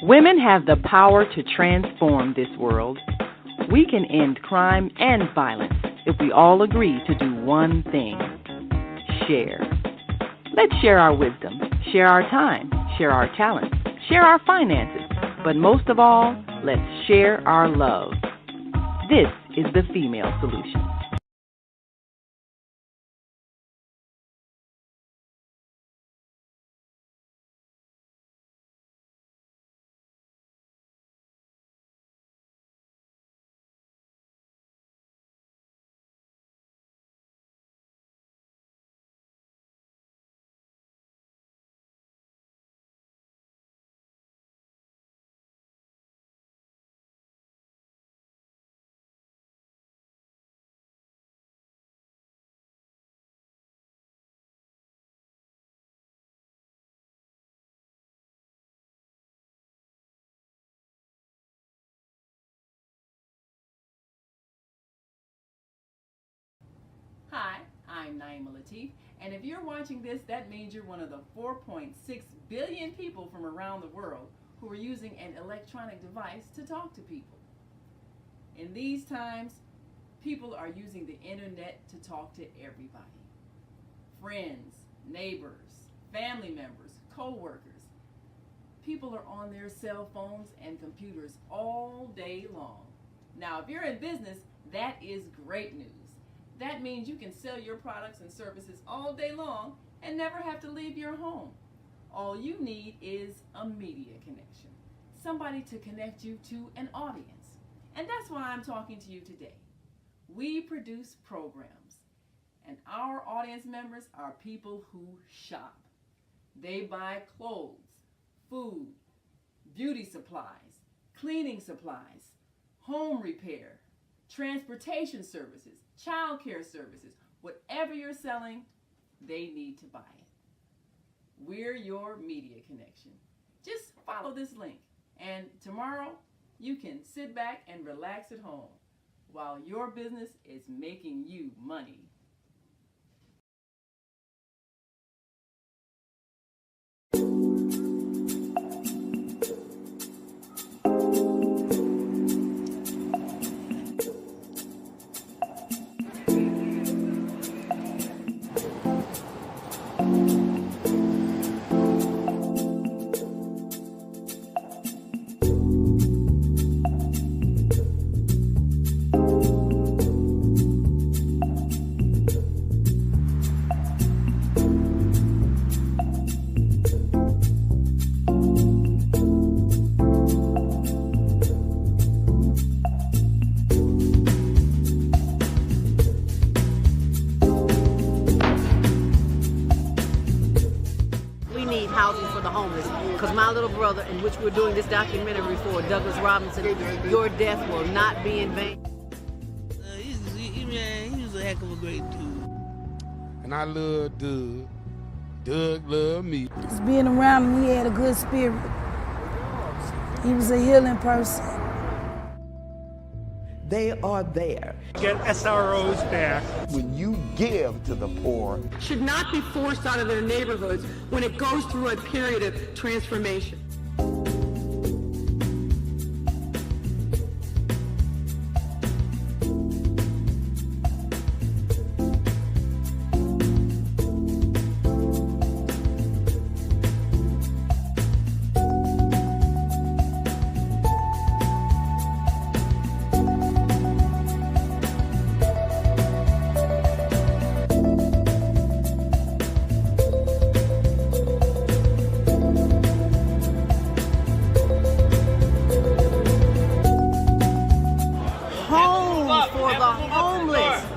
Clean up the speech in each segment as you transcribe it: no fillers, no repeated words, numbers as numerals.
Women have the power to transform this world. We can end crime and violence if we all agree to do one thing: share. Let's share our wisdom, share our time, share our talents, share our finances, but most of all, let's share our love. This is the Female Solution. Hi, I'm Yhwhnewbn, and if you're watching this, that means you're one of the 4.6 billion people from around the world who are using an electronic device to talk to people. In these times, people are using the internet to talk to everybody. Friends, neighbors, family members, co-workers. People are on their cell phones and computers all day long. Now, if you're in business, that is great news. That means you can sell your products and services all day long and never have to leave your home. All you need is a media connection, somebody to connect you to an audience. And that's why I'm talking to you today. We produce programs, and our audience members are people who shop. They buy clothes, food, beauty supplies, cleaning supplies, home repair, transportation services, child care services. Whatever you're selling, they need to buy it. We're your media connection. Just follow this link, and tomorrow you can sit back and relax at home while your business is making you money. Because my little brother, in which we're doing this documentary for, Douglas Robinson, your death will not be in vain. He was a heck of a great dude. And I love Doug. Doug loved me. Just being around him, he had a good spirit. He was a healing person. They are there. Get SROs back. When you give to the poor, should not be forced out of their neighborhoods when it goes through a period of transformation.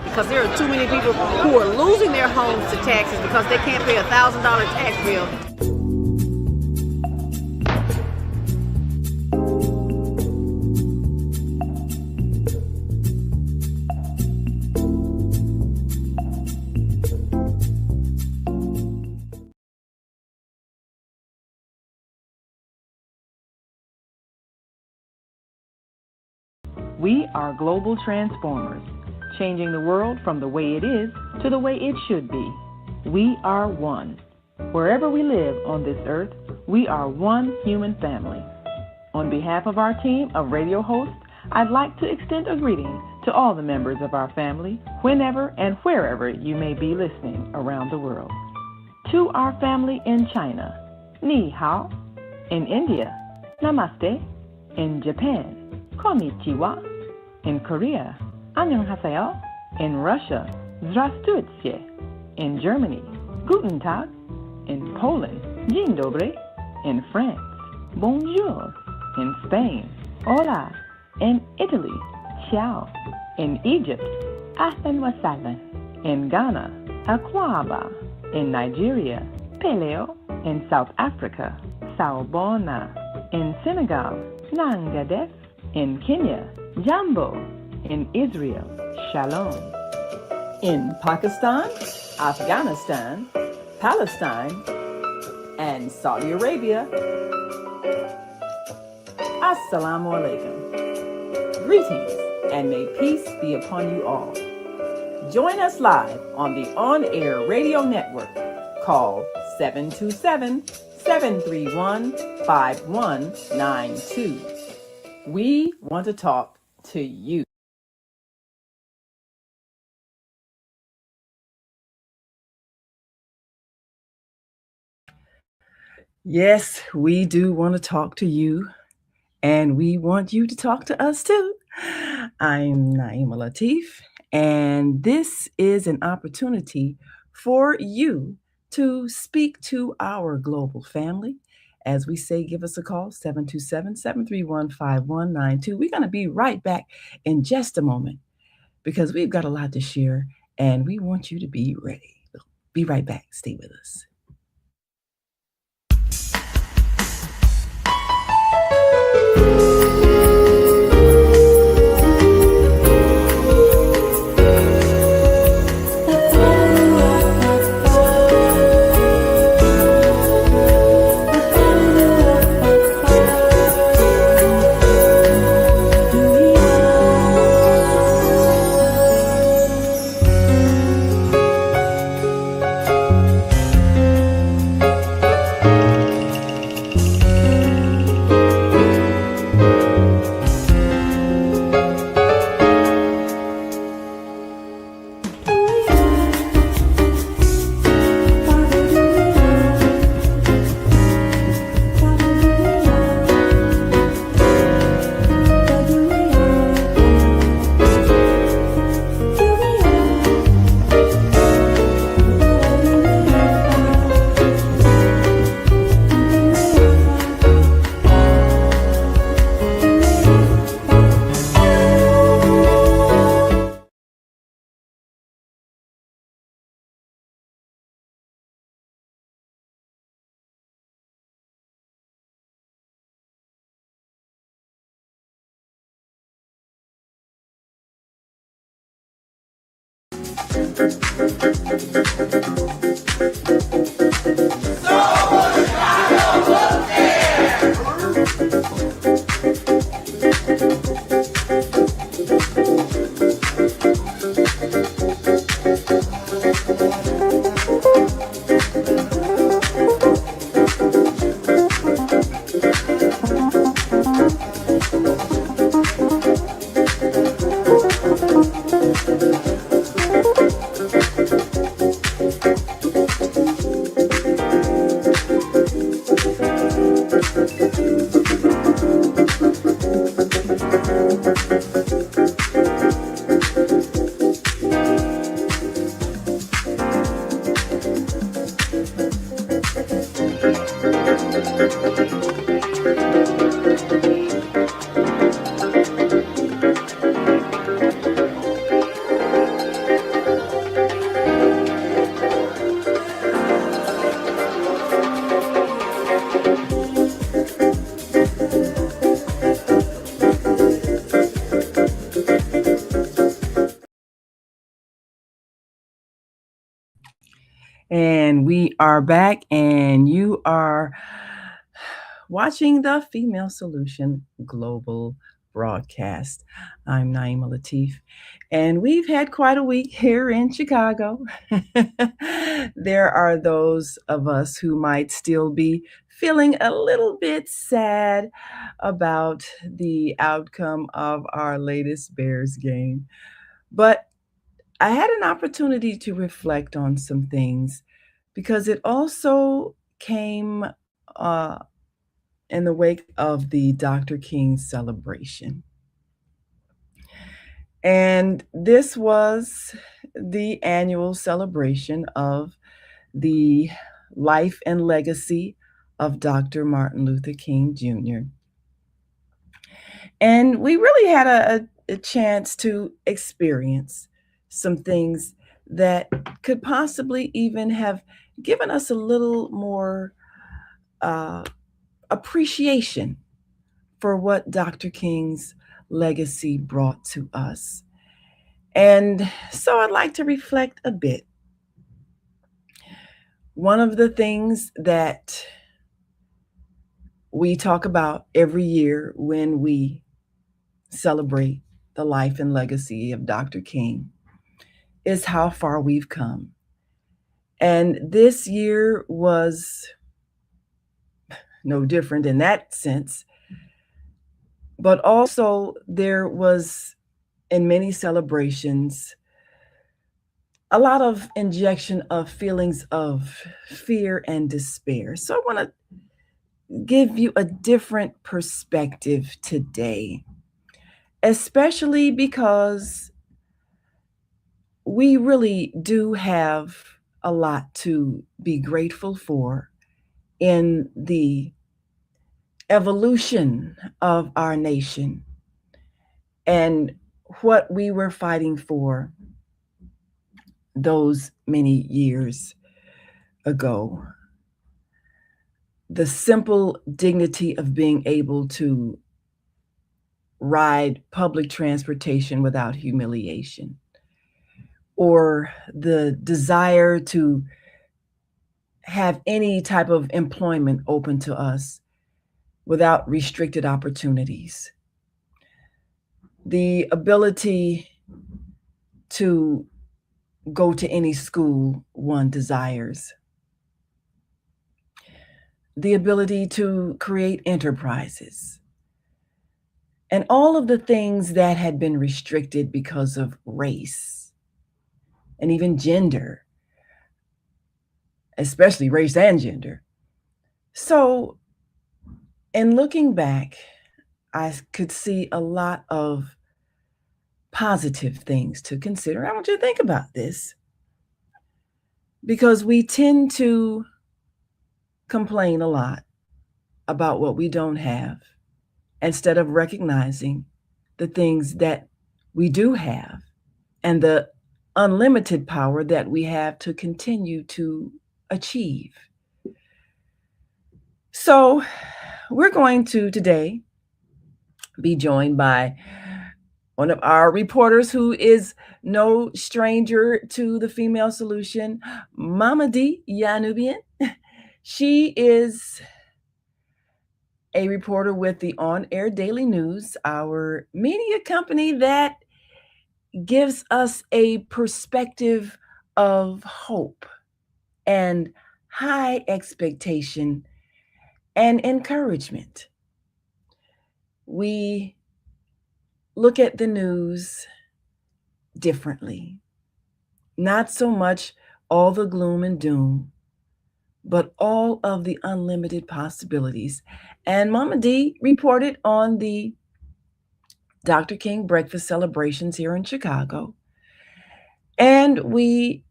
Because there are too many people who are losing their homes to taxes because they can't pay a $1,000 tax bill. We are global transformers, changing the world from the way it is to the way it should be. We are one. Wherever we live on this earth, we are one human family. On behalf of our team of radio hosts, I'd like to extend a greeting to all the members of our family, whenever and wherever you may be listening around the world. To our family in China, Ni Hao. In India, Namaste. In Japan, Konnichiwa. In Korea, Annyeonghaseyo. In Russia, Здравствуйте. In Germany, Guten Tag. In Poland, Dzień dobry. In France, Bonjour. In Spain, Hola. In Italy, Ciao. In Egypt, Ahlan wa sahlan. In Ghana, Akwaba. In Nigeria, Peleo. In South Africa, Sawubona. In Senegal, Nangadef. In Kenya, Jambo. In Israel, Shalom. In Pakistan, Afghanistan, Palestine, and Saudi Arabia, Assalamu alaikum. Greetings, and may peace be upon you all. Join us live on the on-air radio network. Call 727-731-5192. We want to talk to you. Yes, we do want to talk to you, and we want you to talk to us too. I'm Naima Latif, and this is an opportunity for you to speak to our global family. As we say, give us a call, 727-731-5192. We're going to be right back in just a moment because we've got a lot to share, and we want you to be ready. Be right back. Stay with us. And we are back, and you are watching the Female Solution Global broadcast. I'm Naima Latif, and we've had quite a week here in Chicago. There are those of us who might still be feeling a little bit sad about the outcome of our latest Bears game. But I had an opportunity to reflect on some things because it also came in the wake of the Dr. King celebration. And this was the annual celebration of the life and legacy of Dr. Martin Luther King Jr. And we really had a chance to experience some things that could possibly even have given us a little more appreciation for what Dr. King's legacy brought to us. And so I'd like to reflect a bit. One of the things that we talk about every year when we celebrate the life and legacy of Dr. King is how far we've come. And this year was no different in that sense. But also there was, in many celebrations, a lot of injection of feelings of fear and despair. So I want to give you a different perspective today, especially because we really do have a lot to be grateful for in the evolution of our nation and what we were fighting for those many years ago. The simple dignity of being able to ride public transportation without humiliation, or the desire to have any type of employment open to us without restricted opportunities. The ability to go to any school one desires. The ability to create enterprises. And all of the things that had been restricted because of race and even gender, especially race and gender. So, in looking back, I could see a lot of positive things to consider. I want you to think about this, because we tend to complain a lot about what we don't have instead of recognizing the things that we do have and the unlimited power that we have to continue to achieve. So we're going to today be joined by one of our reporters who is no stranger to the female solution, Mamadee Yhwhnewbn. She is a reporter with the On Air Daily News, our media company that gives us a perspective of hope and high expectation and encouragement. We look at the news differently. Not so much all the gloom and doom, but all of the unlimited possibilities. And Mamadee reported on the Dr. King breakfast celebrations here in Chicago. And we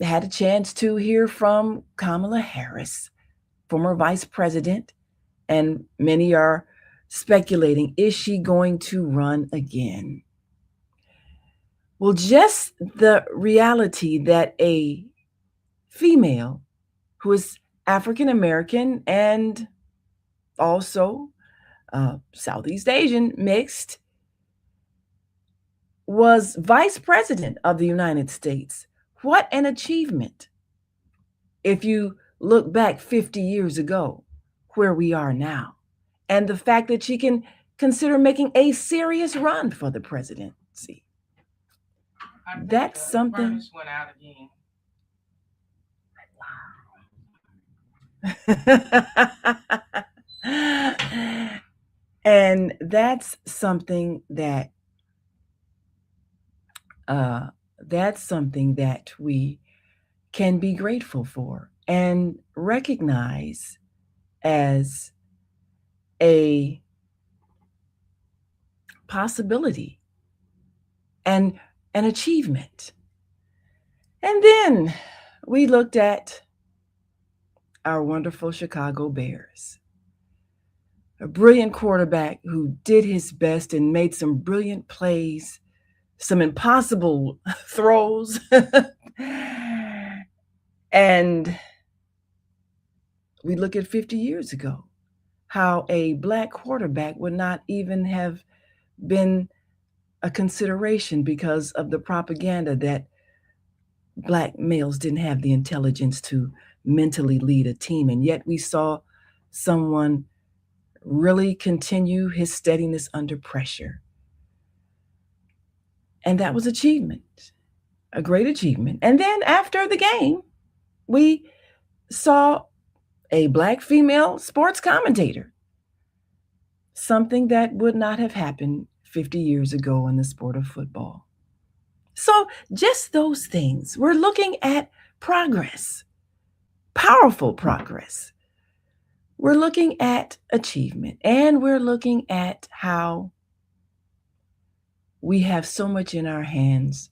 had a chance to hear from Kamala Harris, former vice president, and many are speculating, is she going to run again? Well, just the reality that a female who is African American and also Southeast Asian mixed was vice president of the United States. What an achievement. If you look back 50 years ago, where we are now, and the fact that she can consider making a serious run for the presidency. That's something. Went out again. And that's something that we can be grateful for and recognize as a possibility and an achievement. And then we looked at our wonderful Chicago Bears, a brilliant quarterback who did his best and made some brilliant plays, some impossible throws. And we look at 50 years ago, how a Black quarterback would not even have been a consideration because of the propaganda that Black males didn't have the intelligence to mentally lead a team. And yet we saw someone really continue his steadiness under pressure. And that was achievement, a great achievement. And then after the game, we saw a Black female sports commentator, something that would not have happened 50 years ago in the sport of football. So just those things, we're looking at progress, powerful progress. We're looking at achievement, and we're looking at how we have so much in our hands,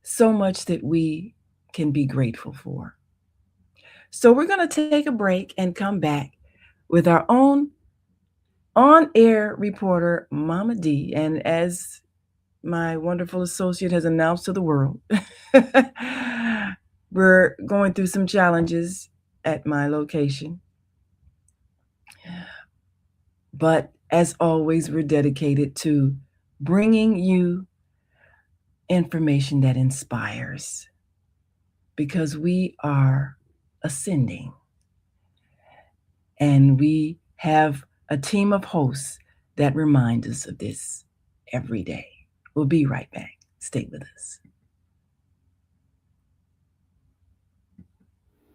so much that we can be grateful for. So we're going to take a break and come back with our own on-air reporter, Mamadee. And as my wonderful associate has announced to the world, we're going through some challenges at my location. But as always, we're dedicated to bringing you information that inspires, because we are ascending. And we have a team of hosts that remind us of this every day. We'll be right back. Stay with us.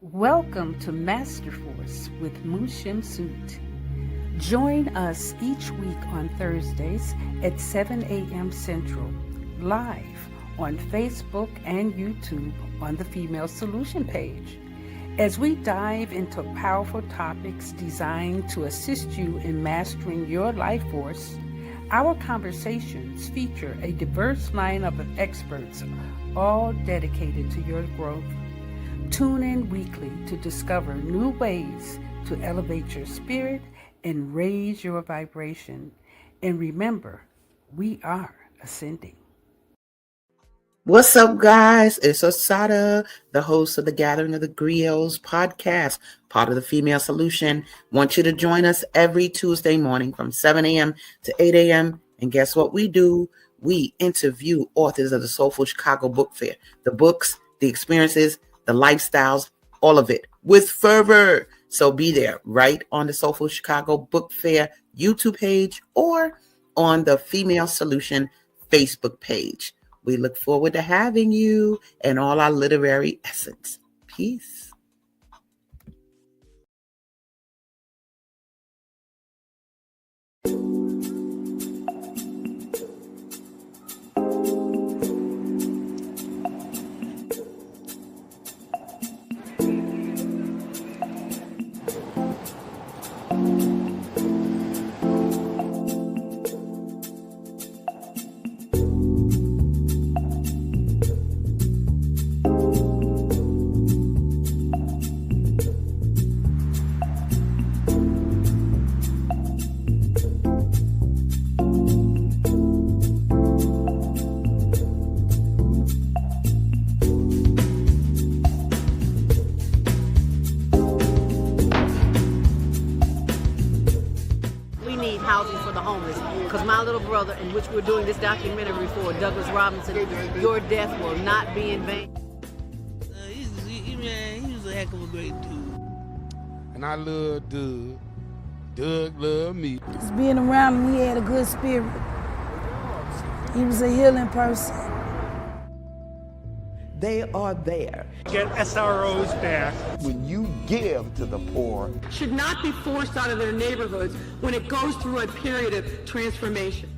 Welcome to Master Force with Mushim Suit. Join us each week on Thursdays at 7 a.m. Central, live on Facebook and YouTube on the Female Solution page, as we dive into powerful topics designed to assist you in mastering your life force. Our conversations feature a diverse lineup of experts, all dedicated to your growth. Tune in weekly to discover new ways to elevate your spirit and raise your vibration. And remember, we are ascending. What's up, guys? It's Osada, the host of the Gathering of the Griots podcast, part of the Female Solution. Want you to join us every Tuesday morning from 7 a.m. to 8 a.m. And guess what we do? We interview authors of the Soulful Chicago Book Fair. The books, the experiences, the lifestyles, all of it with fervor. So be there right on the Soulful Chicago Book Fair YouTube page or on the Female Solution Facebook page. We look forward to having you and all our literary essence. Peace. Brother, in which we're doing this documentary for Douglas Robinson, your death will not be in vain. He was a heck of a great dude. And I love Doug. Doug love me. Just being around him, he had a good spirit. He was a healing person. They are there. Get SROs back. When you give to the poor, should not be forced out of their neighborhoods when it goes through a period of transformation.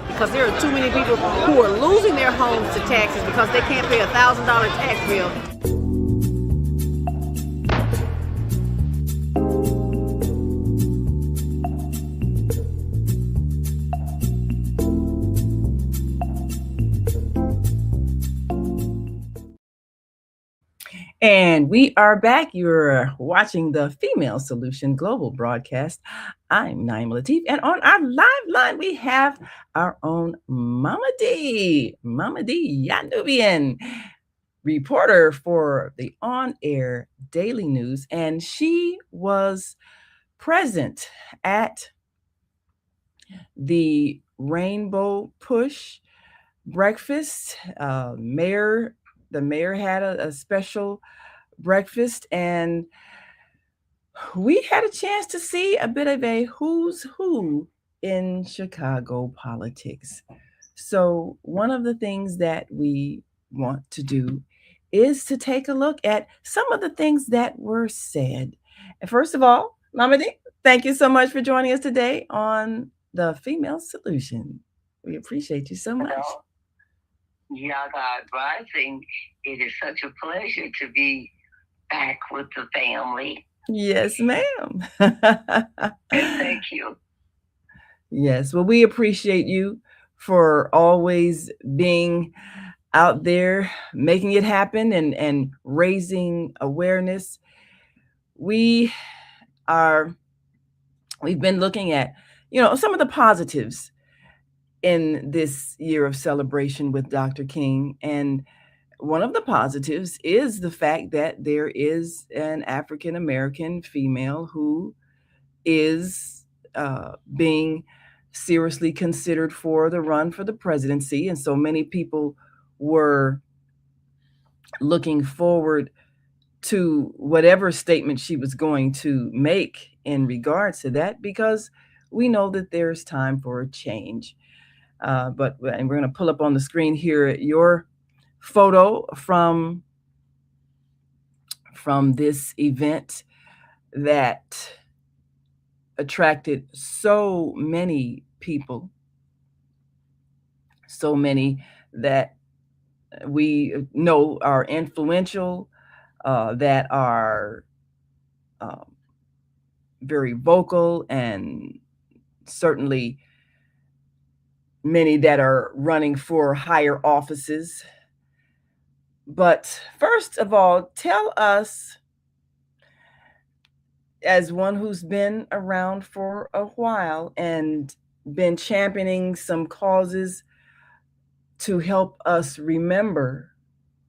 Because there are too many people who are losing their homes to taxes because they can't pay a $1,000 tax bill. And we are back. You're watching the Female Solution Global broadcast. I'm Naima Latif, and on our live line, we have our own Mamadee Yhwhnewbn, reporter for the on-air daily news, and she was present at the Rainbow Push breakfast. The mayor had a special breakfast, and we had a chance to see a bit of a who's who in Chicago politics. So one of the things that we want to do is to take a look at some of the things that were said. And first of all, Mamadee, thank you so much for joining us today on the Female Solution. We appreciate you so much. Hello. Yhwhnewbn Rising. It is such a pleasure to be back with the family. Yes, ma'am. Thank you. Yes, well, we appreciate you for always being out there, making it happen and raising awareness. We've been looking at, some of the positives in this year of celebration with Dr. King. And one of the positives is the fact that there is an African-American female who is being seriously considered for the run for the presidency. And so many people were looking forward to whatever statement she was going to make in regards to that, because we know that there's time for a change. And we're going to pull up on the screen here your photo from this event that attracted so many people, so many that we know are influential, that are very vocal, and certainly many that are running for higher offices. But first of all, tell us, as one who's been around for a while and been championing some causes to help us remember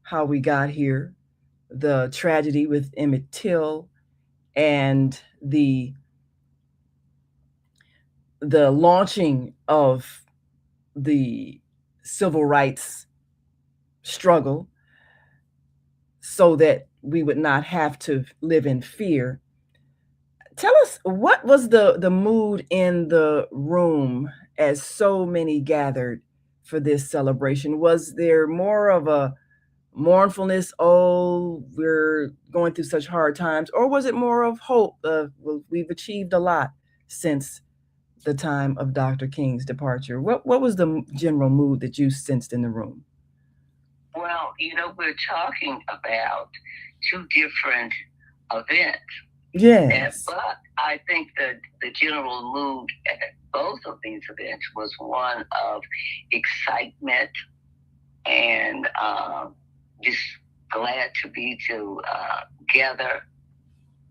how we got here, the tragedy with Emmett Till and the launching of the civil rights struggle so that we would not have to live in fear. Tell us, what was the mood in the room as so many gathered for this celebration? Was there more of a mournfulness, oh, we're going through such hard times, or was it more of hope of, well, we've achieved a lot since the time of Dr. King's departure? What was the general mood that you sensed in the room? Well, we're talking about two different events. Yes. But I think that the general mood at both of these events was one of excitement and just glad to be together.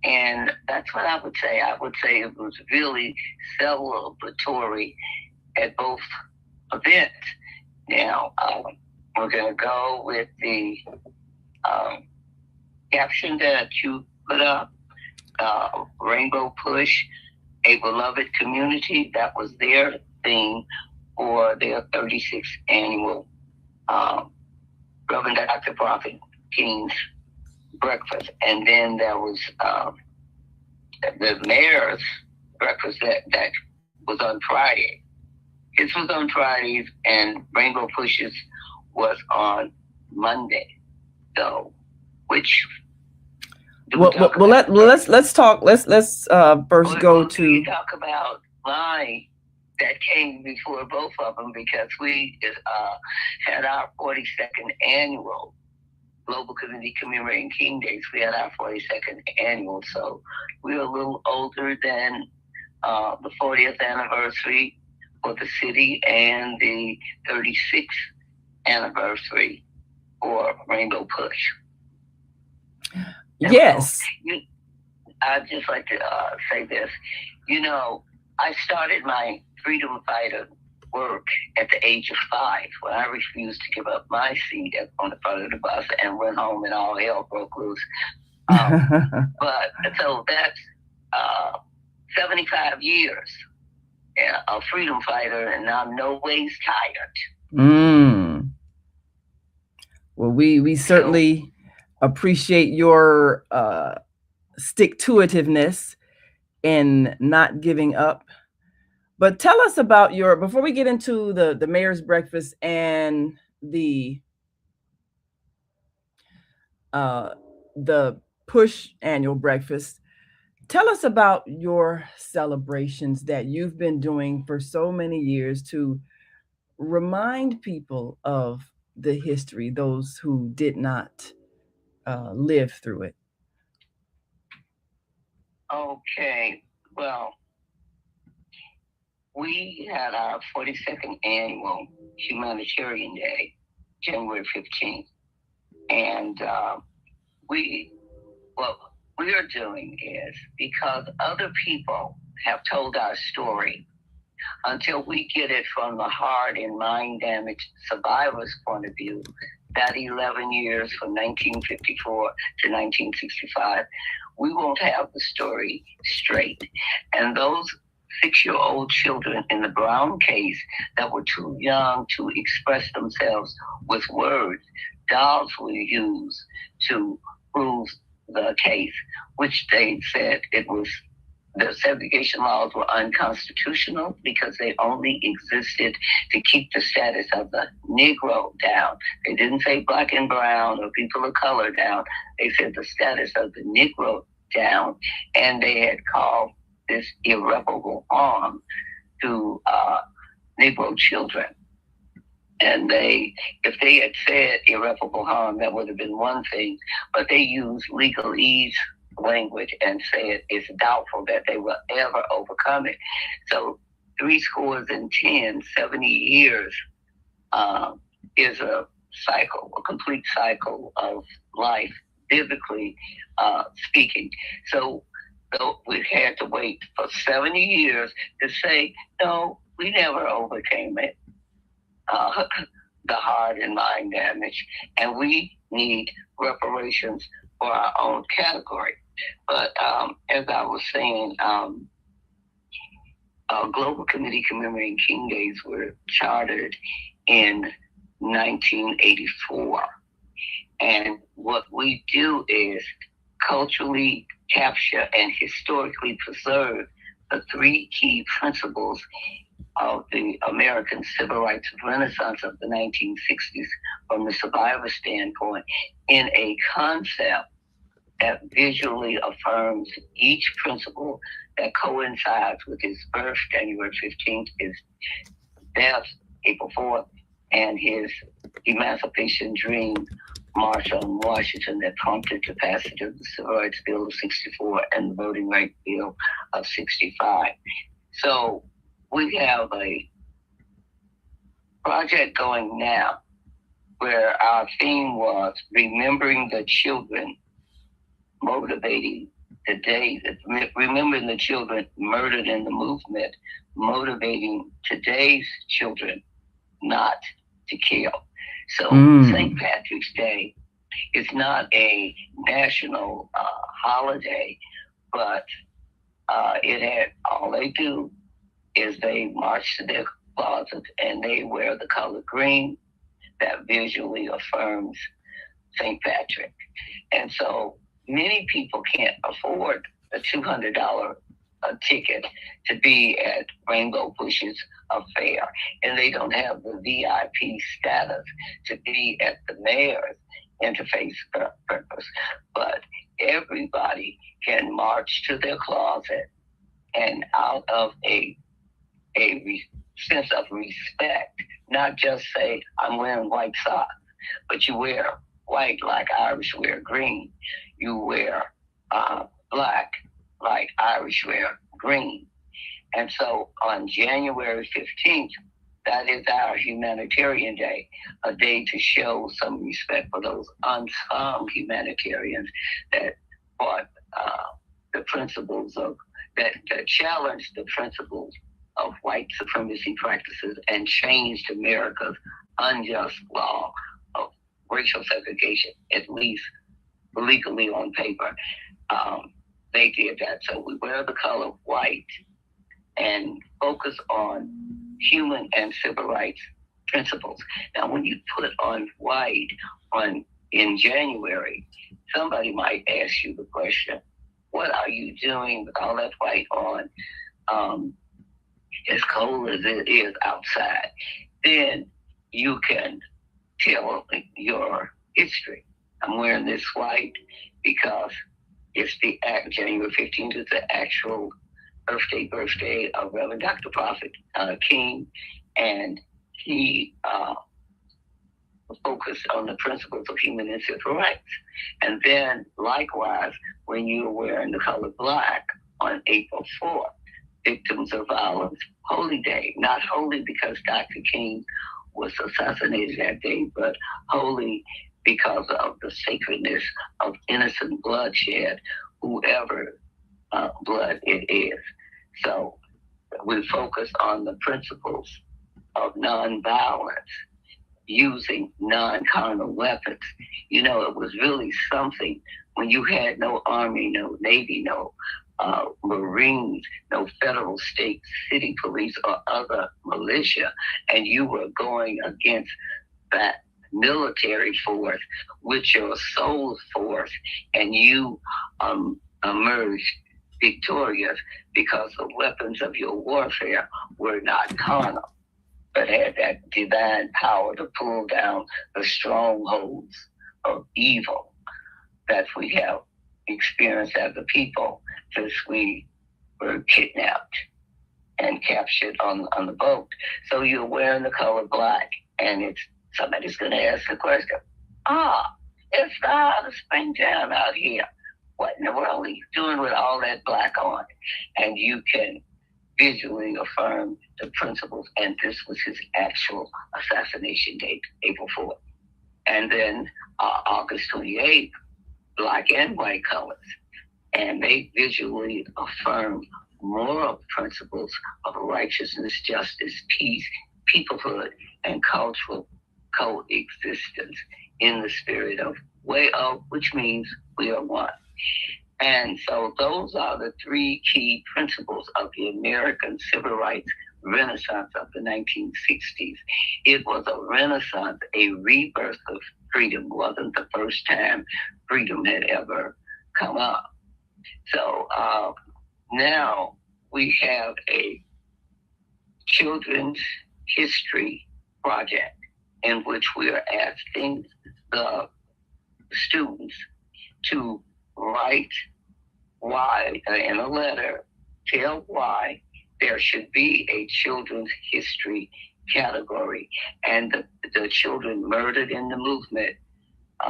And that's what I would say. I would say it was really celebratory at both events. Now, we're going to go with the caption that you put up, Rainbow Push, a beloved community. That was their theme for their 36th annual Reverend Dr. Prophet King's breakfast. And then there was the mayor's breakfast that was on Friday. This was on Fridays, and Rainbow Pushes was on Monday. So, which let's talk. Let's first go to talk about line that came before both of them, because we had our 42nd annual Global Community Commemorating King Days. We had our 42nd annual, so we're a little older than the 40th anniversary for the city and the 36th anniversary for Rainbow Push. Yes. So, I'd just like to say this. You know, I started my freedom fighter work at the age of 5, when I refused to give up my seat on the front of the bus and went home and all hell broke loose. But so that's 75 years a freedom fighter, and I'm no ways tired. Well, we certainly appreciate your stick-to-itiveness and not giving up. But tell us about before we get into the mayor's breakfast and the Push annual breakfast, tell us about your celebrations that you've been doing for so many years to remind people of the history, those who did not live through it. Okay, well, we had our 42nd annual Humanitarian Day, January 15th. And what we are doing is, because other people have told our story, until we get it from the heart and mind damage survivors' point of view, that 11 years from 1954 to 1965, we won't have the story straight. And those 6-year-old children in the Brown case that were too young to express themselves with words, dolls were used to prove the case, which they said the segregation laws were unconstitutional because they only existed to keep the status of the Negro down. They didn't say black and brown or people of color down. They said the status of the Negro down, and they had called this irreparable harm to Negro children. And if they had said irreparable harm, that would have been one thing, but they used legalese language and said it's doubtful that they will ever overcome it. So 70 years is a cycle, a complete cycle of life, biblically speaking. So we had to wait for 70 years to say, no, we never overcame it. The heart and mind damage, and we need reparations for our own category. But as I was saying, Global Committee Commemorating King Days were chartered in 1984. And what we do is culturally capture and historically preserve the 3 key principles of the American civil rights renaissance of the 1960s from the survivor standpoint, in a concept that visually affirms each principle, that coincides with his birth, January 15th, his death, April 4th, and his emancipation dream, March on Washington, that prompted the passage of the Civil Rights Bill of 64 and the Voting Rights Bill of 65. So we have a project going now where our theme was remembering the children, motivating today, remembering the children murdered in the movement, motivating today's children not to kill. So St. Patrick's Day is not a national holiday, but it had, all they do is they march to their closets and they wear the color green that visually affirms St. Patrick. And so many people can't afford a $200 ticket to be at Rainbow Bushes Affair, and they don't have the VIP status to be at the mayor's interfaith purpose. But everybody can march to their closet and out of a sense of respect, not just say, I'm wearing white socks, but you wear white like Irish wear green. You wear black like Irish wear green. And so on January 15th, that is our humanitarian day, a day to show some respect for those unsung humanitarians that fought the principles of, that challenged the principles of white supremacy practices and changed America's unjust law of racial segregation, at least legally on paper. They did that. So we wear the color white and focus on human and civil rights principles. Now, when you put on white in January, somebody might ask you the question, what are you doing with all that white on as cold as it is outside? Then you can tell your history. I'm wearing this white because it's the January 15th is the actual birthday of Reverend Dr. Prophet King, and he focused on the principles of human and civil rights. And then likewise, when you're wearing the color black on April 4th, Victims of Violence Holy Day, not holy because Dr. King was assassinated that day, but holy because of the sacredness of innocent bloodshed, whoever blood it is. So we focus on the principles of nonviolence, using non-carnal weapons. You know, it was really something when you had no Army, no Navy, no Marines, no federal, state, city police, or other militia, and you were going against that military force with your soul force, and you emerged victorious because the weapons of your warfare were not carnal, but had that divine power to pull down the strongholds of evil that we have experienced as a people since we were kidnapped and captured on the boat. So you're wearing the color black, and it's somebody's going to ask the question, it's the springtime out here. What in the world are you doing with all that black on? And you can visually affirm the principles, and this was his actual assassination date, April 4th. And then August 28th, black and white colors. And they visually affirm moral principles of righteousness, justice, peace, peoplehood, and cultural coexistence in the spirit of way of, which means we are one. And so those are the three key principles of the American civil rights renaissance of the 1960s. It was a renaissance, a rebirth of freedom. It wasn't the first time freedom had ever come up. So now we have a children's history project in which we are asking the students to write why, in a letter, tell why there should be a children's history category. And the children murdered in the movement,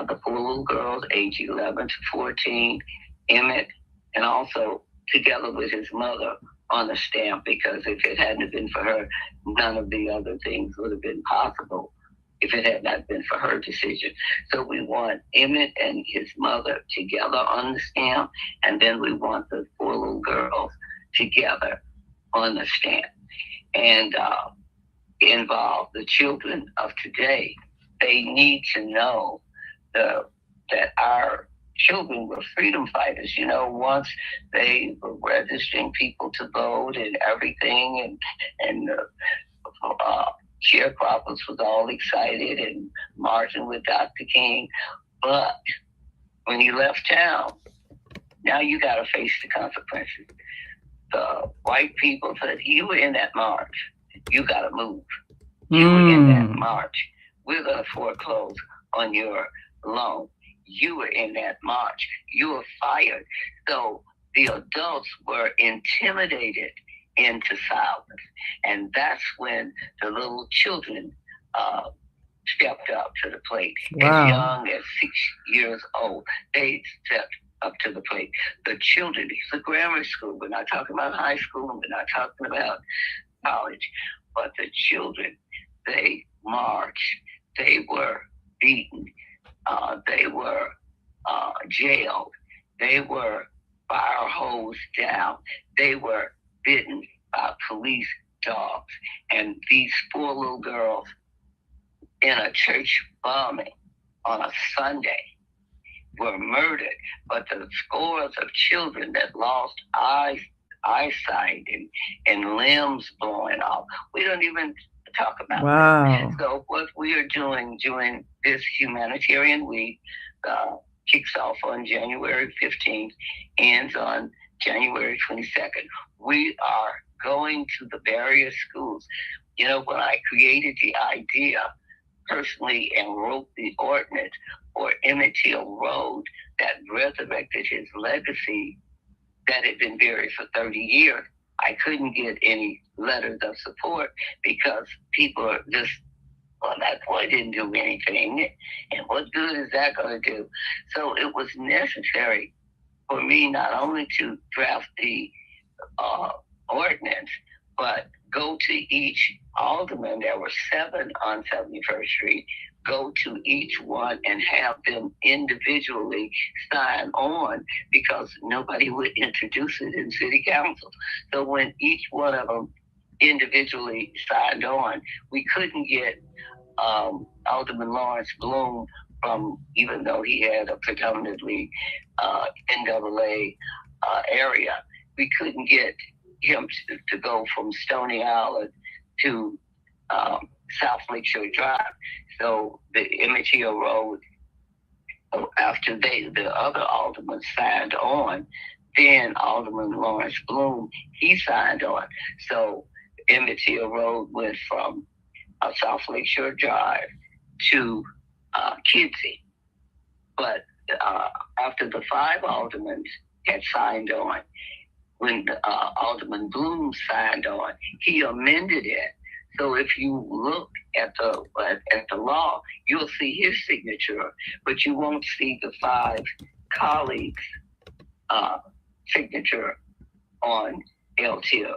the 4 little girls, age 11 to 14, Emmett, and also together with his mother on a stamp, because if it hadn't been for her, none of the other things would have been possible. if it had not been for her decision. So we want Emmett and his mother together on the stand, and then we want the 4 little girls together on the stand. And involve the children of today. They need to know that our children were freedom fighters. You know, once they were registering people to vote and everything, and sharecroppers was all excited and marching with Dr. King. But when you left town, now you got to face the consequences. The white people said, you were in that march. You got to move. You were in that march. We're going to foreclose on your loan. You were in that march. You were fired. So the adults were intimidated into silence. And that's when the little children stepped up to the plate. Wow. As young as 6 years old, they stepped up to the plate. The children, it's a grammar school. We're not talking about high school. We're not talking about college. But the children, they marched. They were beaten. They were jailed. They were fire hosed down. They were bitten by police dogs. And these 4 little girls in a church bombing on a Sunday were murdered. But the scores of children that lost eyesight and limbs blowing off, we don't even talk about that. So what we are doing during this humanitarian week kicks off on January 15th, ends on January 22nd. We are going to the various schools. You know, when I created the idea personally and wrote the ordinance for Emmett Till Road that resurrected his legacy that had been buried for 30 years, I couldn't get any letters of support because people are just, well, that boy didn't do anything, and what good is that going to do? So it was necessary for me not only to draft the ordinance, but go to each alderman. There were 7 on 71st Street. Go to each one and have them individually sign on because nobody would introduce it in city council. So when each one of them individually signed on, we couldn't get Alderman Lawrence Bloom from, even though he had a predominantly NAA area, we couldn't get him to go from Stony Island to South Lakeshore Drive. So the Emmett Till Road, after the other aldermen signed on, then Alderman Lawrence Bloom, he signed on. So Emmett Till Road went from South Lakeshore Drive to Kidsey. But after the 5 aldermen had signed on, when Alderman Bloom signed on, he amended it. So if you look at the law, you'll see his signature, but you won't see the 5 colleagues' signature on L Till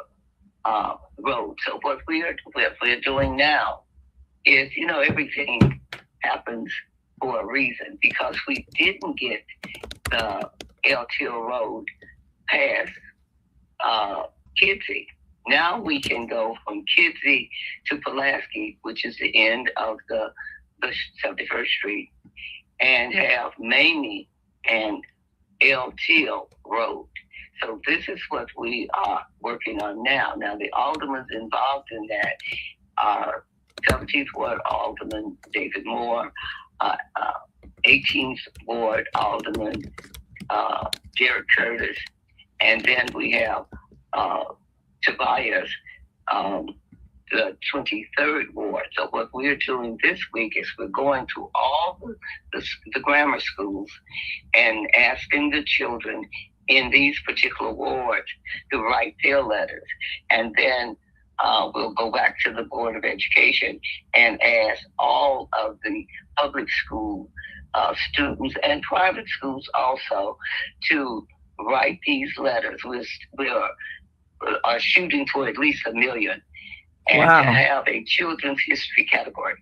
Road. So what we're doing now is, you know, everything happens for a reason because we didn't get the L Till Road past Kidsey. Now we can go from Kidsey to Pulaski, which is the end of the 71st Street, and have Mamie and L Till Road. So this is what we are working on now. Now the aldermen involved in that are 17th Ward Alderman David Moore, 18th Ward Alderman Derek Curtis, and then we have Tobias, the 23rd Ward. So what we're doing this week is we're going to all the grammar schools and asking the children in these particular wards to write their letters. And then we'll go back to the Board of Education and ask all of the public school students and private schools also to write these letters. We are shooting for at least 1 million and to have a children's history category.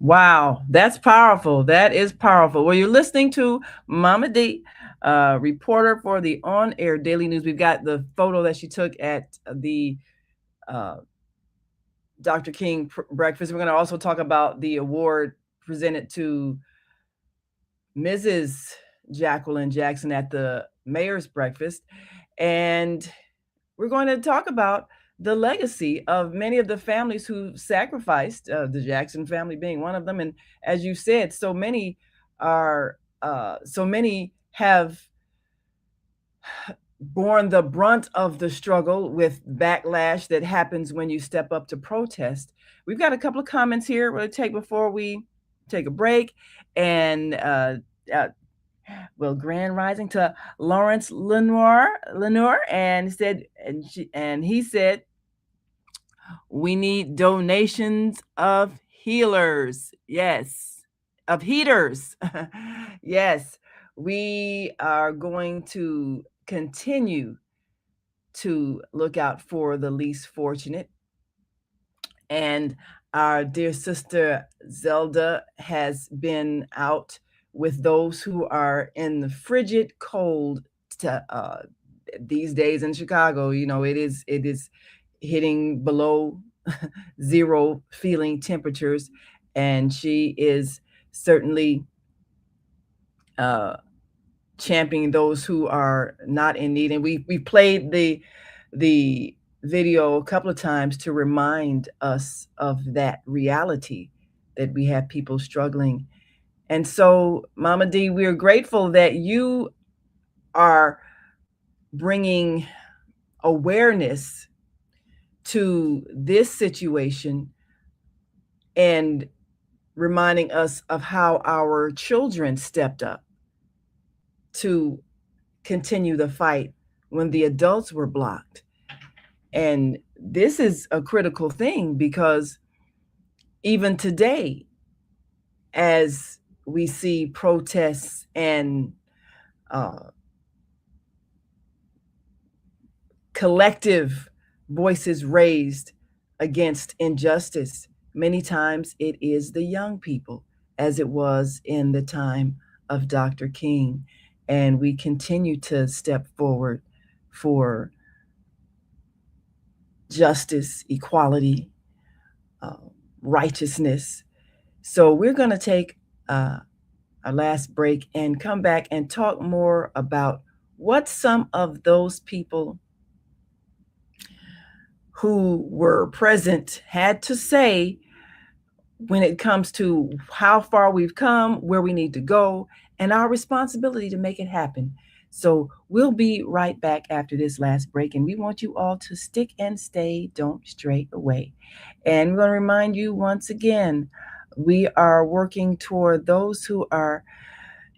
Wow, that's powerful. That is powerful. Well, you're listening to Mamadee, reporter for the On Air Daily News. We've got the photo that she took at the Dr. King breakfast. We're going to also talk about the award presented to Mrs. Jacqueline Jackson at the mayor's breakfast. And we're going to talk about the legacy of many of the families who sacrificed, the Jackson family being one of them. And as you said, so many have borne the brunt of the struggle with backlash that happens when you step up to protest. We've got a couple of comments here we'll take before we take a break. And well, grand rising to Lawrence Lenoir, and he said, we need donations of healers. Yes, of heaters. Yes, we are going to continue to look out for the least fortunate. And our dear sister Zelda has been out with those who are in the frigid cold these days in Chicago. You know, it is hitting below zero feeling temperatures, and she is certainly championing those who are not in need. And we played the video a couple of times to remind us of that reality, that we have people struggling. And so, Mamadee, we're grateful that you are bringing awareness to this situation and reminding us of how our children stepped up to continue the fight when the adults were blocked. And this is a critical thing, because even today, as we see protests and collective voices raised against injustice, many times it is the young people, as it was in the time of Dr. King. And we continue to step forward for justice, equality, righteousness. So we're going to take our last break and come back and talk more about what some of those people who were present had to say when it comes to how far we've come, where we need to go, and our responsibility to make it happen. So we'll be right back after this last break, and we want you all to stick and stay, don't stray away. And we're going to remind you once again, we are working toward those who are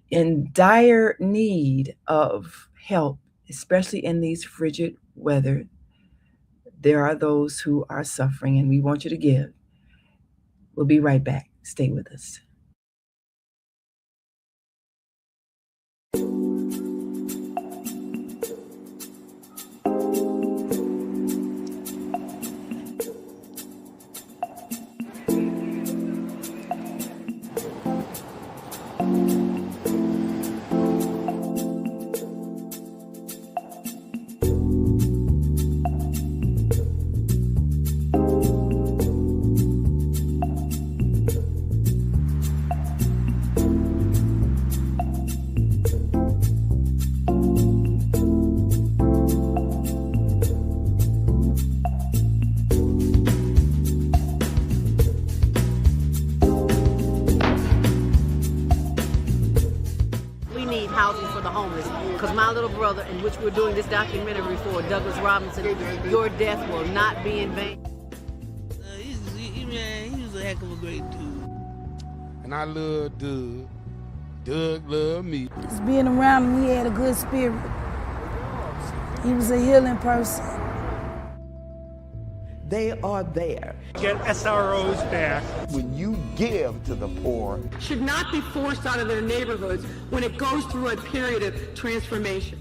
in dire need of help, especially in these frigid weather. There are those who are suffering, and we want you to give. We'll be right back. Stay with us. In which we're doing this documentary for, Douglas Robinson, your death will not be in vain. He was a heck of a great dude. And I love Doug. Doug loved me. Just being around him, he had a good spirit. He was a healing person. They are there. Get SROs back. When you give to the poor, should not be forced out of their neighborhoods when it goes through a period of transformation.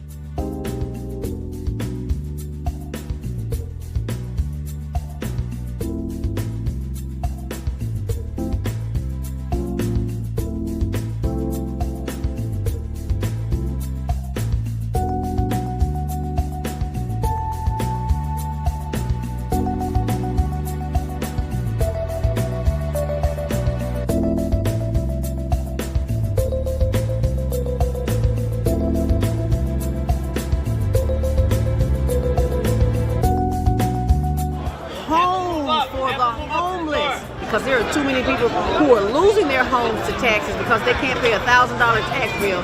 because there are too many people who are losing their homes to taxes because they can't pay a $1,000 tax bill.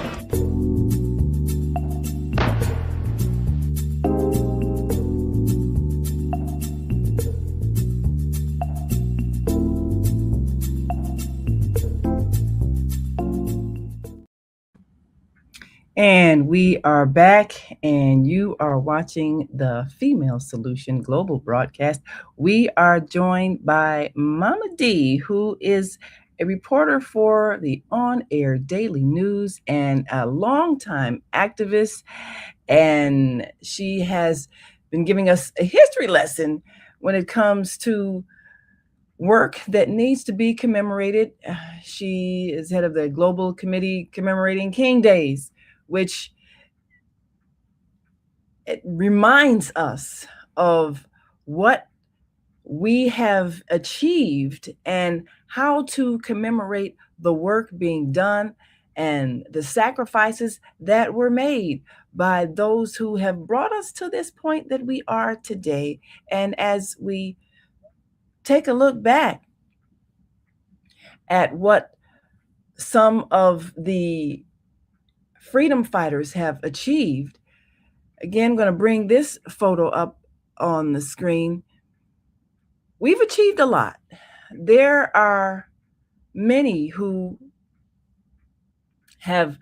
And we are back, and you are watching the Female Solution Global Broadcast. We are joined by Mamadee, who is a reporter for the On Air Daily News and a longtime activist. And she has been giving us a history lesson when it comes to work that needs to be commemorated. She is head of the Global Committee commemorating King Days, which it reminds us of what we have achieved and how to commemorate the work being done and the sacrifices that were made by those who have brought us to this point that we are today. And as we take a look back at what some of the freedom fighters have achieved, again, I'm going to bring this photo up on the screen. We've achieved a lot. There are many who have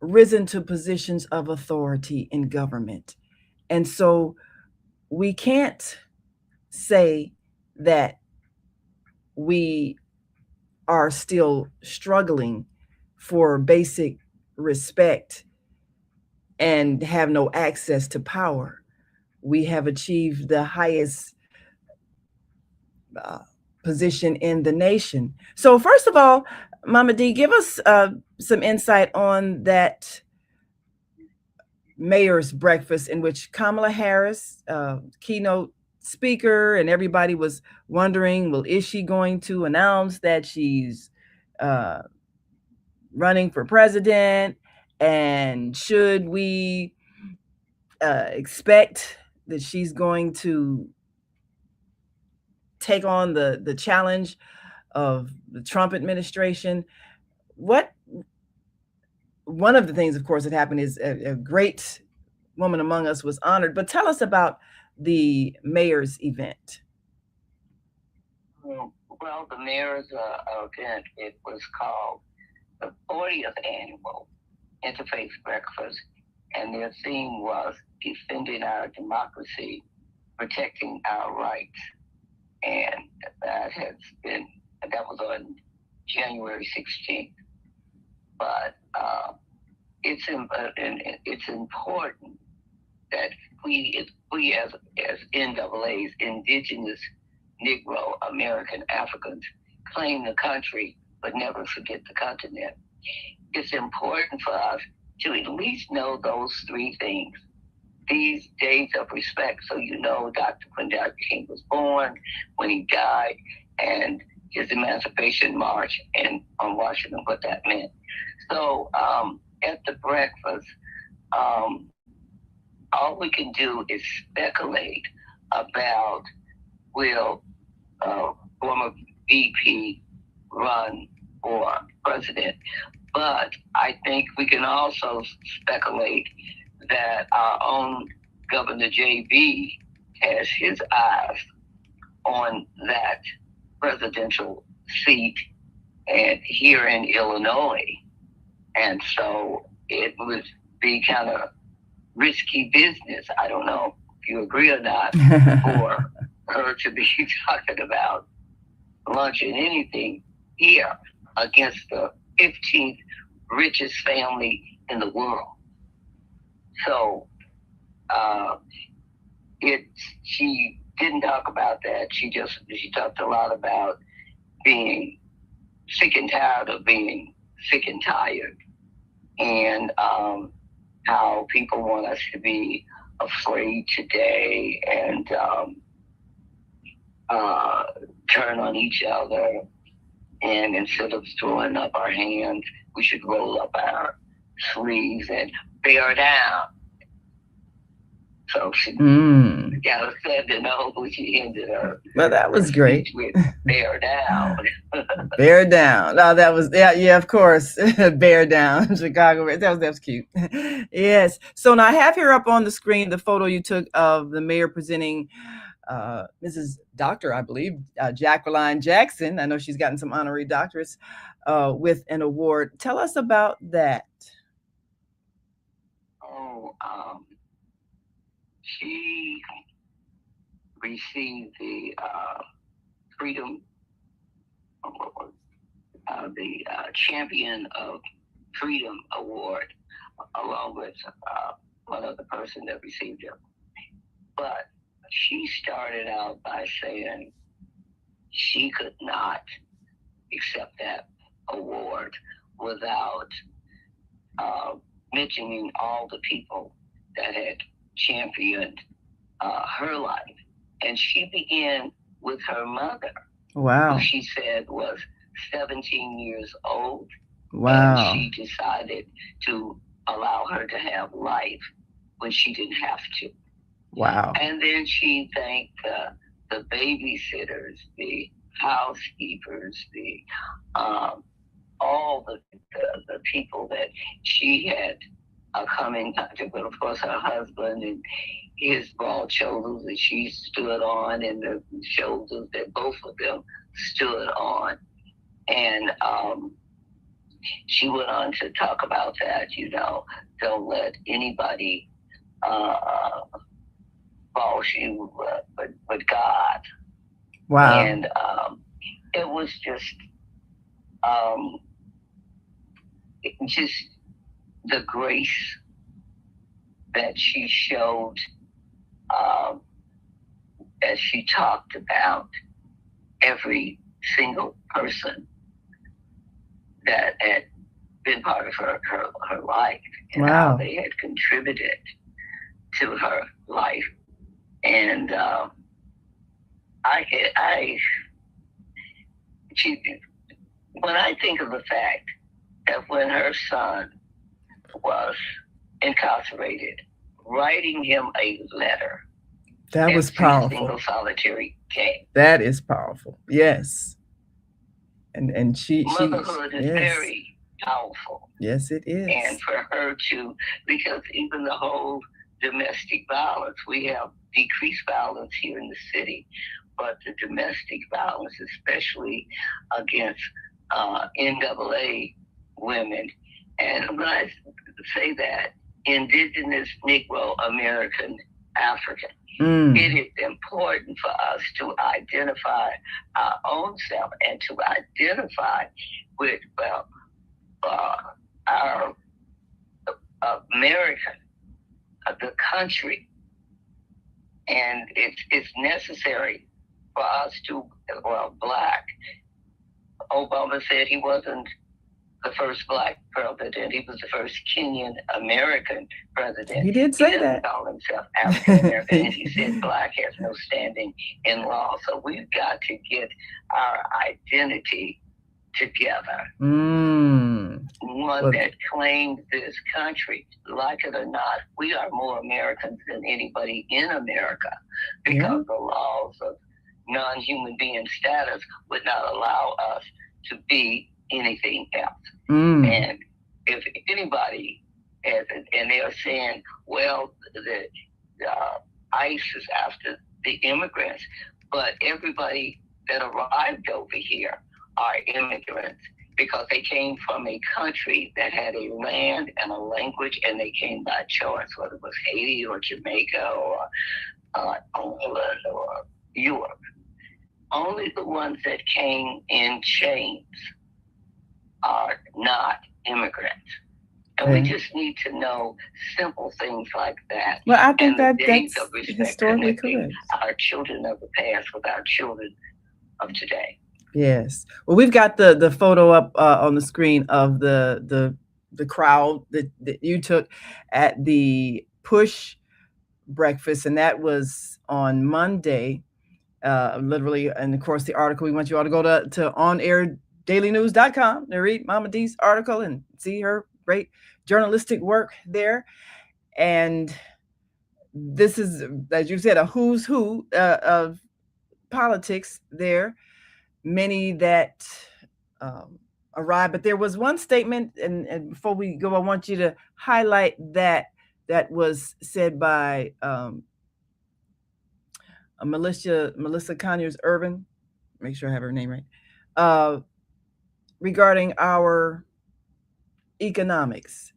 risen to positions of authority in government. And so we can't say that we are still struggling for basic respect and have no access to power. We have achieved the highest position in the nation. So first of all, Mamadee, give us some insight on that mayor's breakfast in which Kamala Harris, keynote speaker, and everybody was wondering, well, is she going to announce that she's running for president? And should we expect that she's going to take on the challenge of the Trump administration? One of the things, of course, that happened is a great woman among us was honored. But tell us about the mayor's event. Well, the mayor's event, it was called the 40th Annual Interfaith Breakfast, and their theme was defending our democracy, protecting our rights. And that was on January 16th. But it's important that we as NAAs, Indigenous, Negro, American, Africans, claim the country, but never forget the continent. It's important for us to at least know those three things. These days of respect, so you know when Dr. King was born, when he died, and his Emancipation March and on Washington, what that meant. So at the breakfast, all we can do is speculate about will former VP run for president. But I think we can also speculate that our own Governor JB has his eyes on that presidential seat and here in Illinois. And so it would be kind of risky business. I don't know if you agree or not, for her to be talking about launching anything here against the 15th richest family in the world. So she didn't talk about that. She talked a lot about being sick and tired of being sick and tired, and how people want us to be afraid today and turn on each other. And instead of throwing up our hands, we should roll up our sleeves and bear down. So she got upset and hopefully she ended her. Well, that was great. With bear down. Bear down. No, that was, yeah, of course. Bear down, Chicago. That was cute. Yes. So now I have here up on the screen the photo you took of the mayor presenting Mrs. Doctor, I believe, Jacqueline Jackson. I know she's gotten some honorary doctorates with an award. Tell us about that. She received the Freedom, the Champion of Freedom Award, along with one other person that received it. But she started out by saying she could not accept that award without mentioning all the people that had championed her life. And she began with her mother, wow, who she said was 17 years old. Wow. And she decided to allow her to have life when she didn't have to. Wow. And then she thanked the babysitters, the housekeepers, the all the people that she had come in contact with. Of course, her husband and his broad shoulders that she stood on, and the shoulders that both of them stood on. And she went on to talk about that, don't let anybody false you but God. Wow. And it was just the grace that she showed as she talked about every single person that had been part of her life, and wow, how they had contributed to her life. And when I think of the fact that when her son was incarcerated, writing him a letter, that was powerful. Single solitary game. That is powerful. Yes. And motherhood is yes, very powerful. Yes, it is. And for her to, because even the whole domestic violence, we have decreased violence here in the city, but the domestic violence, especially against NAA women, and when I say that, Indigenous, Negro, American, African, it is important for us to identify our own self and to identify with our American, the country. And it's necessary for us to, Black. Obama said he wasn't the first Black president. He was the first Kenyan American president. He did say he that. He called himself African American, and he said Black has no standing in law. So we've got to get our identity together. One that claims this country. Like it or not, we are more Americans than anybody in America, because the laws of non-human being status would not allow us to be anything else. And if anybody has it, and they're saying, well, the ICE is after the immigrants, but everybody that arrived over here are immigrants because they came from a country that had a land and a language, and they came by choice, whether it was Haiti or Jamaica or England or Europe. Only the ones that came in chains are not immigrants. And we just need to know simple things like that. Well, I think that's historically correct. Our children of the past with our children of today. Yes. Well, we've got the photo up on the screen of the crowd that you took at the Push breakfast, and that was on Monday. Literally, and of course the article, we want you all to go to onairdailynews.com to read Mamadee's article and see her great journalistic work there. And this is, as you said, a who's who of politics there. Many that arrived, but there was one statement, and before we go, I want you to highlight that was said by Melissa Conyers-Urban, make sure I have her name right, regarding our economics.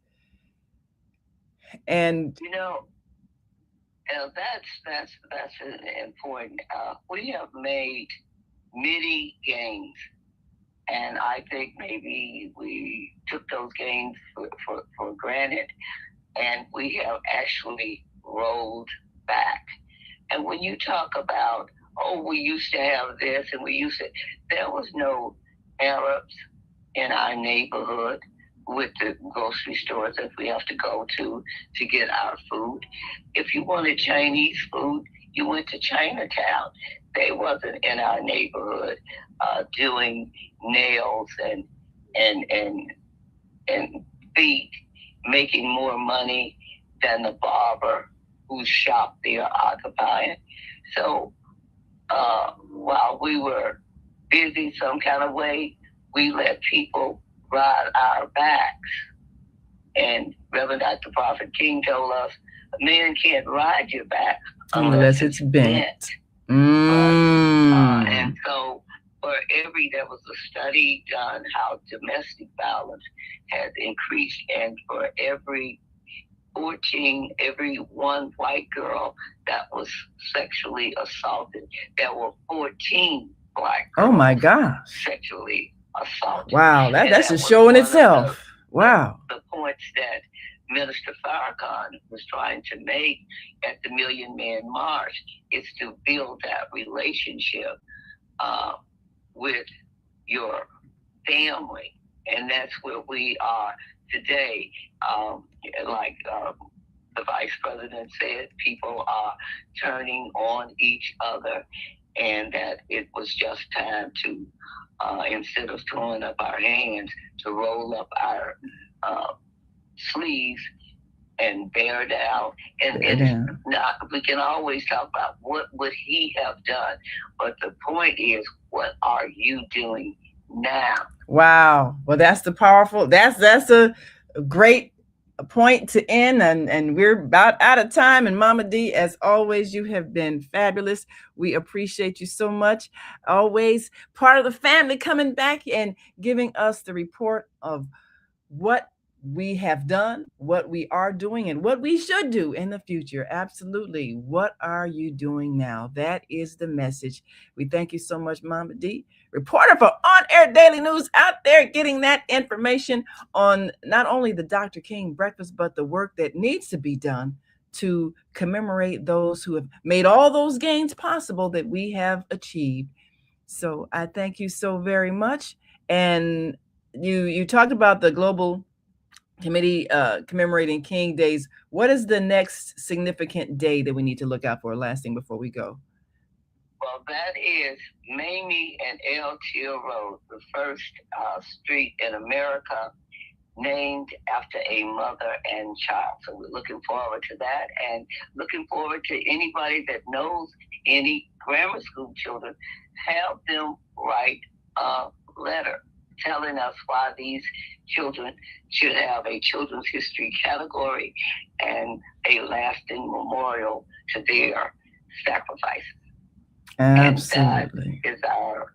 And that's important. We have made many gains, and I think maybe we took those gains for granted, and we have actually rolled back. And when you talk about, we used to have this, and there was no Arabs in our neighborhood with the grocery stores that we have to go to get our food. If you wanted Chinese food, you went to Chinatown. They wasn't in our neighborhood doing nails and feet, making more money than the barber whose shop they are occupying. So while we were busy some kind of way, we let people ride our backs. And Reverend Dr. Prophet King told us, a man can't ride your back unless it's bent. And so there was a study done how domestic violence has increased, and for every one white girl that was sexually assaulted, there were 14 black girls. Oh my gosh. Sexually assaulted. Wow, that's a show in itself. Wow. The points that Minister Farrakhan was trying to make at the Million Man March is to build that relationship with your family. And that's where we are today. Like the Vice President said, people are turning on each other, and that it was just time to, instead of throwing up our hands, to roll up our sleeves and bear down. And we can always talk about what would he have done, but the point is, what are you doing now? Wow. Well, that's a great point to end, and we're about out of time. And Mamadee, as always, you have been fabulous. We appreciate you so much. Always part of the family, coming back and giving us the report of what we have done, what we are doing, and what we should do in the future. Absolutely. What are you doing now? That is the message. We thank you so much, Mamadee, reporter for On Air Daily News, out there getting that information on not only the Dr. King breakfast, but the work that needs to be done to commemorate those who have made all those gains possible that we have achieved. So I thank you so very much. And you talked about the Global Committee commemorating King Days. What is the next significant day that we need to look out for? Last thing before we go. Well, that is Mamie and L. Till Road, the first street in America named after a mother and child. So we're looking forward to that, and looking forward to anybody that knows any grammar school children, have them write a letter telling us why these children should have a children's history category and a lasting memorial to their sacrifices. Absolutely. And that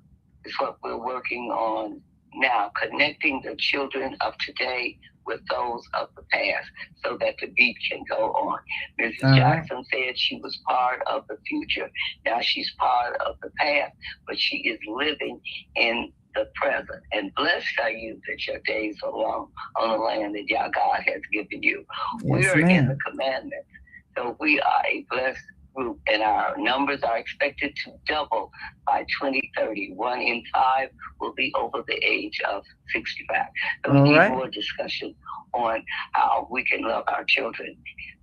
is what we're working on now, connecting the children of today with those of the past so that the beat can go on. Mrs. Jackson said she was part of the future. Now she's part of the past, but she is living in the present. And blessed are you that your days are long on the land that your God has given you. Yes, We're in the commandments. So we are a blessed group, and our numbers are expected to double by 2030. 1 in 5 will be over the age of 65. So we need more discussion on how we can love our children,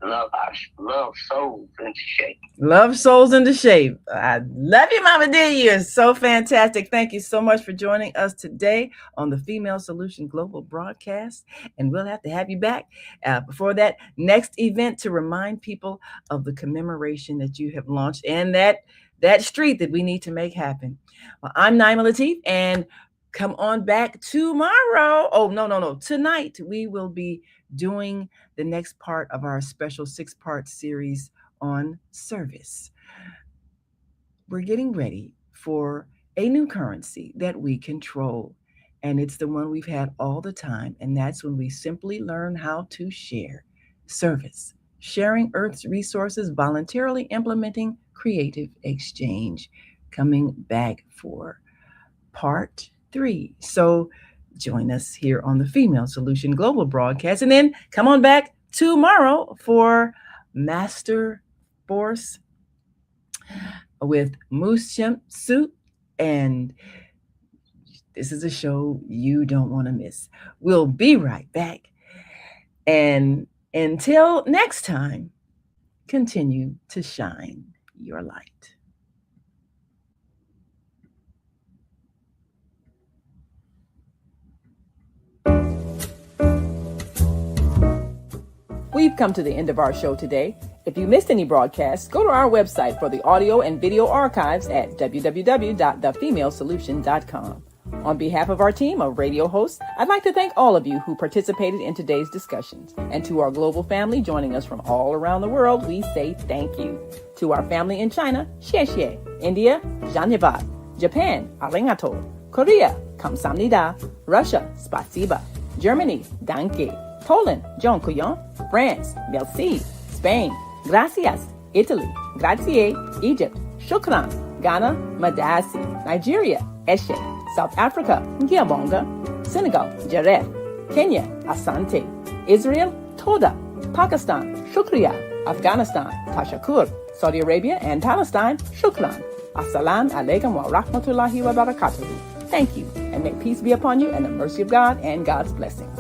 love souls into shape. Love souls into shape. I love you, Mamadee. You're so fantastic. Thank you so much for joining us today on the Female Solution Global broadcast. And we'll have to have you back before that next event to remind people of the commemoration that you have launched and that street that we need to make happen. Well, I'm Naima Latif, and come on back tomorrow. Oh, no. Tonight, we will be doing the next part of our special 6-part series on service. We're getting ready for a new currency that we control, and it's the one we've had all the time, and that's when we simply learn how to share. Service, sharing Earth's resources, voluntarily implementing creative exchange. Coming back for part 3. So join us here on the Female Solution Global broadcast, and then come on back tomorrow for Master Force with Mushim Suit, and this is a show you don't want to miss. We'll be right back, and until next time, continue to shine your light. We've come to the end of our show today. If you missed any broadcasts, go to our website for the audio and video archives at www.thefemalesolution.com. On behalf of our team of radio hosts, I'd like to thank all of you who participated in today's discussions. And to our global family joining us from all around the world, we say thank you. To our family in China, xie xie. India, Yhwhnewbn. Japan, arigato. Korea, kamsamnida. Russia, spasiba. Germany, danke. Poland, dziękuję. France, merci. Spain, gracias. Italy, grazie. Egypt, shukran. Ghana, madasi. Nigeria, eshe. South Africa, Yhwhnewbn. Senegal, Jareth. Kenya, asante. Israel, toda. Pakistan, shukriya. Afghanistan, tashakur. Saudi Arabia and Palestine, shukran. Assalamu alaikum wa rahmatullahi wa barakatuhu. Thank you, and may peace be upon you and the mercy of God and God's blessings.